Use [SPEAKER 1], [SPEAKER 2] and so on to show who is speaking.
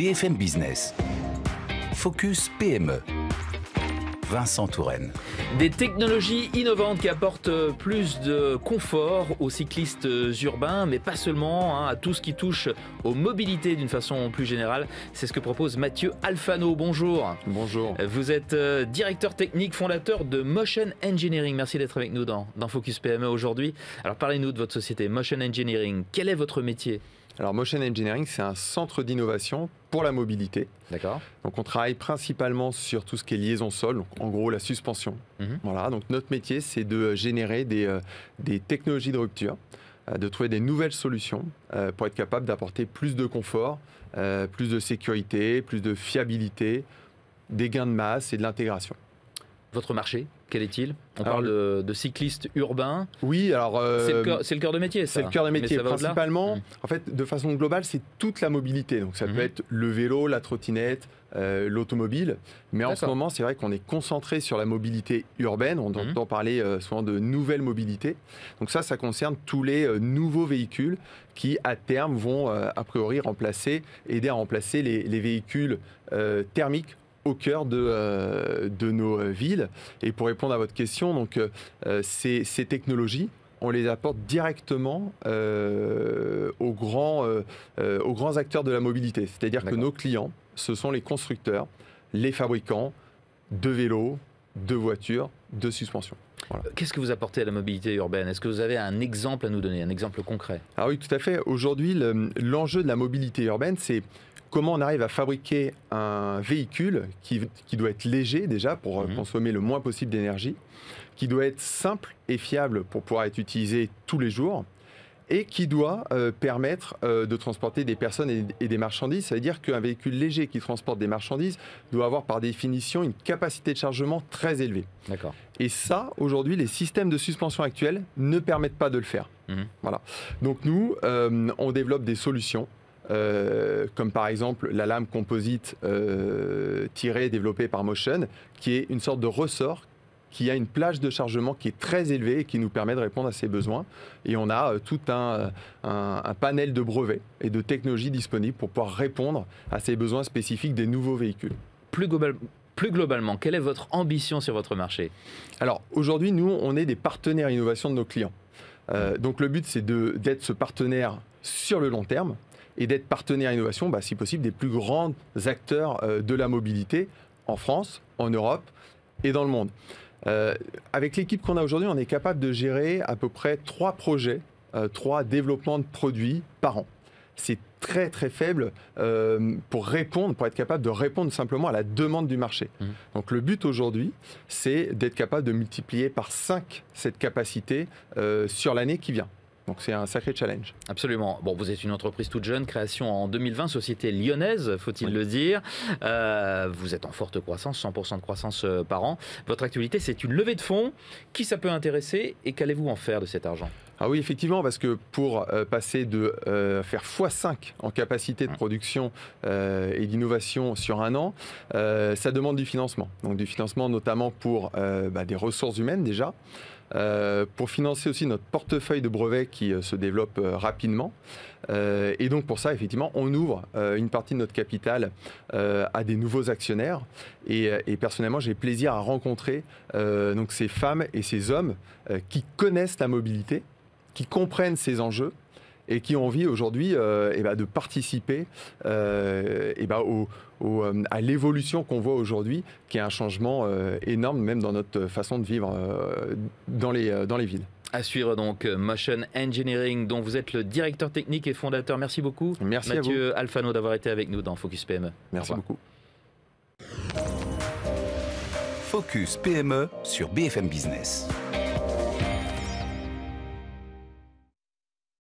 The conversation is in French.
[SPEAKER 1] BFM Business. Focus PME. Vincent Touraine.
[SPEAKER 2] Des technologies innovantes qui apportent plus de confort aux cyclistes urbains, mais pas seulement, à tout ce qui touche aux mobilités d'une façon plus générale. C'est ce que propose Mathieu Alfano. Bonjour.
[SPEAKER 3] Bonjour.
[SPEAKER 2] Vous êtes directeur technique, fondateur de Motion Engineering. Merci d'être avec nous dans Focus PME aujourd'hui. Alors parlez-nous de votre société Motion Engineering. Quel est votre métier ?
[SPEAKER 3] Alors Motion Engineering, c'est un centre d'innovation pour la mobilité.
[SPEAKER 2] D'accord.
[SPEAKER 3] Donc on travaille principalement sur tout ce qui est liaison sol, donc en gros la suspension. Voilà, donc notre métier, c'est de générer des technologies de rupture, de trouver des nouvelles solutions pour être capable d'apporter plus de confort, plus de sécurité, plus de fiabilité, des gains de masse et de l'intégration.
[SPEAKER 2] Votre marché, quel est-il ? On parle de cyclistes urbains.
[SPEAKER 3] Oui, alors...
[SPEAKER 2] c'est le cœur de métier, ça.
[SPEAKER 3] C'est le cœur de métier. Principalement,
[SPEAKER 2] au-delà.
[SPEAKER 3] en fait, de façon globale, c'est toute la mobilité. Donc ça peut être le vélo, la trottinette, l'automobile. Mais en ce moment, c'est vrai qu'on est concentré sur la mobilité urbaine. On entend parler souvent de nouvelles mobilités. Donc ça concerne tous les nouveaux véhicules qui, à terme, vont a priori aider à remplacer les véhicules thermiques au cœur de nos villes. Et pour répondre à votre question, donc, ces technologies, on les apporte directement aux grands acteurs de la mobilité. C'est-à-dire que nos clients, ce sont les constructeurs, les fabricants de vélos, de voitures, de suspensions. Voilà.
[SPEAKER 2] Qu'est-ce que vous apportez à la mobilité urbaine ? Est-ce que vous avez un exemple à nous donner, un exemple concret ?
[SPEAKER 3] Ah oui, tout à fait. Aujourd'hui, l'enjeu de la mobilité urbaine, c'est comment on arrive à fabriquer un véhicule qui doit être léger déjà pour consommer le moins possible d'énergie, qui doit être simple et fiable pour pouvoir être utilisé tous les jours et qui doit permettre de transporter des personnes et des marchandises. Ça veut dire qu'un véhicule léger qui transporte des marchandises doit avoir par définition une capacité de chargement très élevée.
[SPEAKER 2] D'accord.
[SPEAKER 3] Et ça, aujourd'hui, les systèmes de suspension actuels ne permettent pas de le faire. Voilà. Donc nous, on développe des solutions comme par exemple la lame composite tirée développée par Motion, qui est une sorte de ressort qui a une plage de chargement qui est très élevée et qui nous permet de répondre à ces besoins. Et on a tout un panel de brevets et de technologies disponibles pour pouvoir répondre à ces besoins spécifiques des nouveaux véhicules.
[SPEAKER 2] Plus globalement, quelle est votre ambition sur votre marché ?
[SPEAKER 3] Alors aujourd'hui, nous, on est des partenaires innovation de nos clients. Donc le but, c'est d'être ce partenaire sur le long terme et d'être partenaire innovation, si possible, des plus grands acteurs de la mobilité en France, en Europe et dans le monde. Avec l'équipe qu'on a aujourd'hui, on est capable de gérer à peu près 3 projets, 3 développements de produits par an. C'est très très faible pour être capable de répondre simplement à la demande du marché. Donc le but aujourd'hui, c'est d'être capable de multiplier par 5 cette capacité sur l'année qui vient. Donc c'est un sacré challenge.
[SPEAKER 2] Absolument. Bon, vous êtes une entreprise toute jeune, création en 2020, société lyonnaise, faut-il le dire. Vous êtes en forte croissance, 100% de croissance par an. Votre activité, c'est une levée de fonds. Qui ça peut intéresser et qu'allez-vous en faire de cet argent ?
[SPEAKER 3] Ah oui, effectivement, parce que pour passer de faire x5 en capacité de production et d'innovation sur un an, ça demande du financement. Donc du financement notamment pour des ressources humaines déjà, pour financer aussi notre portefeuille de brevets qui se développe rapidement. Et donc pour ça, effectivement, on ouvre une partie de notre capital à des nouveaux actionnaires. Et personnellement, j'ai plaisir à rencontrer donc ces femmes et ces hommes qui connaissent la mobilité, qui comprennent ces enjeux et qui ont envie aujourd'hui de participer à l'évolution qu'on voit aujourd'hui, qui est un changement énorme, même dans notre façon de vivre dans les villes.
[SPEAKER 2] À suivre donc Motion Engineering, dont vous êtes le directeur technique et fondateur. Merci beaucoup,
[SPEAKER 3] Merci
[SPEAKER 2] Mathieu Alfano, d'avoir été avec nous dans Focus PME.
[SPEAKER 3] Merci beaucoup.
[SPEAKER 1] Focus PME sur BFM Business.